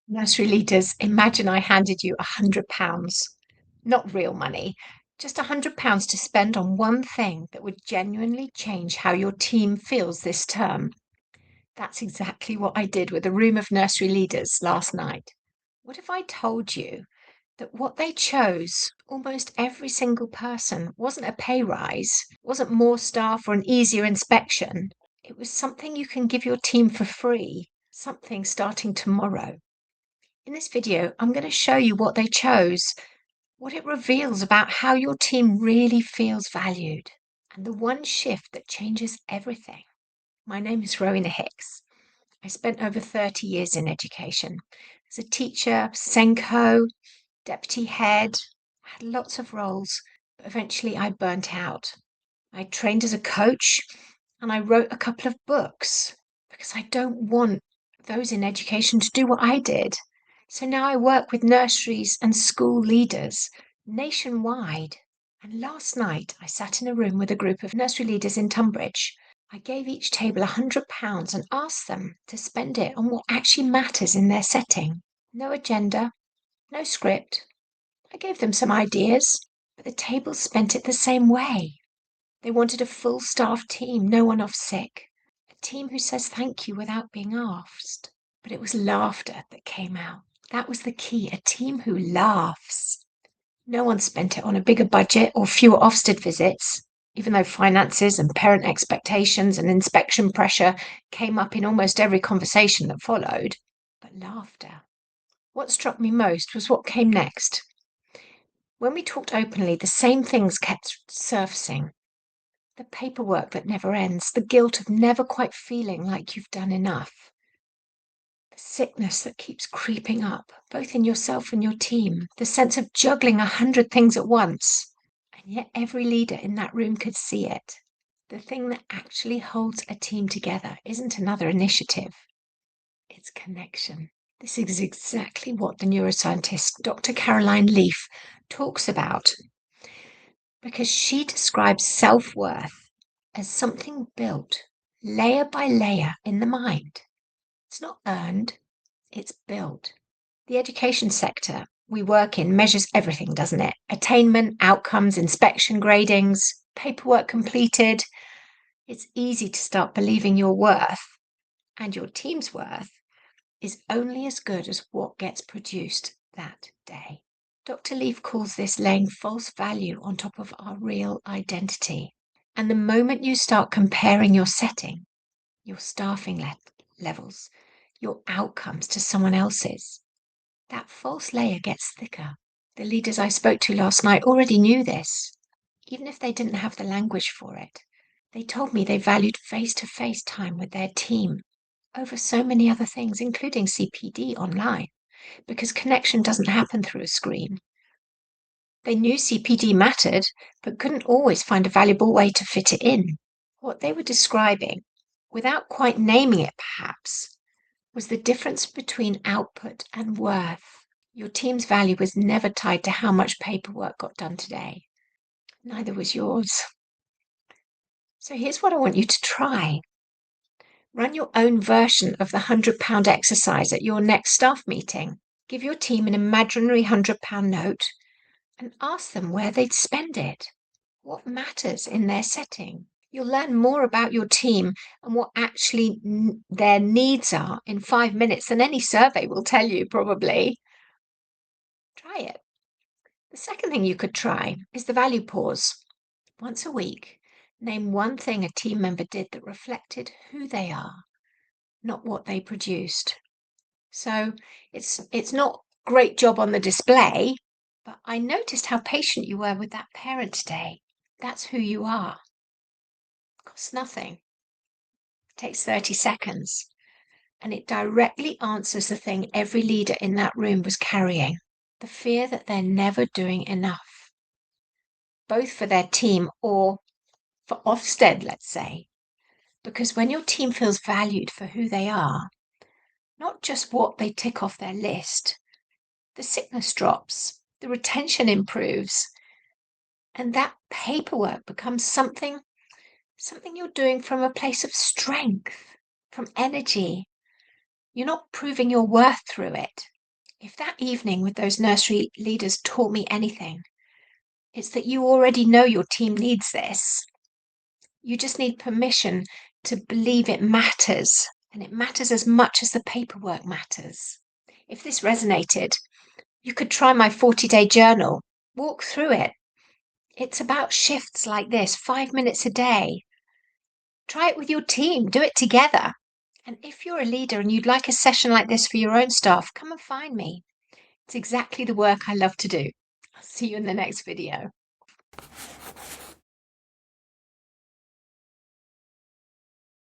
Nursery leaders, imagine I handed you £100, not real money, just £100 to spend on one thing that would genuinely change how your team feels this term. That's exactly what I did with a room of nursery leaders last night. What if I told you that what they chose, almost every single person, wasn't a pay rise, wasn't more staff or an easier inspection? It was something you can give your team for free, something starting tomorrow. In this video, I'm going to show you what they chose, what it reveals about how your team really feels valued, and the one shift that changes everything. My name is Rowena Hicks. I spent over 30 years in education as a teacher, Senko, deputy head, had lots of roles, but eventually I burnt out. I trained as a coach and I wrote a couple of books because I don't want those in education to do what I did. So now I work with nurseries and school leaders nationwide. And last night I sat in a room with a group of nursery leaders in Tunbridge. I gave each table £100 and asked them to spend it on what actually matters in their setting. No agenda, no script. I gave them some ideas, but the tables spent it the same way. They wanted a full staff team, no one off sick. A team who says thank you without being asked. But it was laughter that came out. That was the key, a team who laughs. No one spent it on a bigger budget or fewer Ofsted visits, even though finances and parent expectations and inspection pressure came up in almost every conversation that followed. But laughter. What struck me most was what came next. When we talked openly, the same things kept surfacing. The paperwork that never ends, the guilt of never quite feeling like you've done enough, the sickness that keeps creeping up, both in yourself and your team, the sense of juggling 100 things at once. And yet every leader in that room could see it. The thing that actually holds a team together isn't another initiative, it's connection. This is exactly what the neuroscientist Dr. Caroline Leaf talks about, because she describes self-worth as something built layer by layer in the mind. It's not earned, it's built. The education sector we work in measures everything, doesn't it? Attainment, outcomes, inspection gradings, paperwork completed. It's easy to start believing your worth and your team's worth is only as good as what gets produced that day. Dr. Leaf calls this laying false value on top of our real identity. And the moment you start comparing your setting, your staffing levels, your outcomes to someone else's, that false layer gets thicker. The leaders I spoke to last night already knew this, even if they didn't have the language for it. They told me they valued face-to-face time with their team over so many other things, including CPD online, because connection doesn't happen through a screen. They knew CPD mattered, but couldn't always find a valuable way to fit it in. What they were describing, without quite naming it perhaps, was the difference between output and worth. Your team's value was never tied to how much paperwork got done today. Neither was yours. So here's what I want you to try. Run your own version of the £100 exercise at your next staff meeting. Give your team an imaginary £100 note and ask them where they'd spend it. What matters in their setting? You'll learn more about your team and what actually their needs are in 5 minutes than any survey will tell you, probably. Try it. The second thing you could try is the value pause. Once a week, name one thing a team member did that reflected who they are, not what they produced. So it's not great job on the display, but I noticed how patient you were with that parent today. That's who you are. It costs nothing. It takes 30 seconds. And it directly answers the thing every leader in that room was carrying, the fear that they're never doing enough, both for their team or for Ofsted, let's say. Because when your team feels valued for who they are, not just what they tick off their list, the sickness drops, the retention improves, and that paperwork becomes something you're doing from a place of strength, from energy. You're not proving your worth through it. If that evening with those nursery leaders taught me anything, it's that you already know your team needs this. You just need permission to believe it matters, and it matters as much as the paperwork matters. If this resonated, you could try my 40-day journal, walk through it. It's about shifts like this, 5 minutes a day. Try it with your team, do it together. And if you're a leader and you'd like a session like this for your own staff, come and find me. It's exactly the work I love to do. I'll see you in the next video.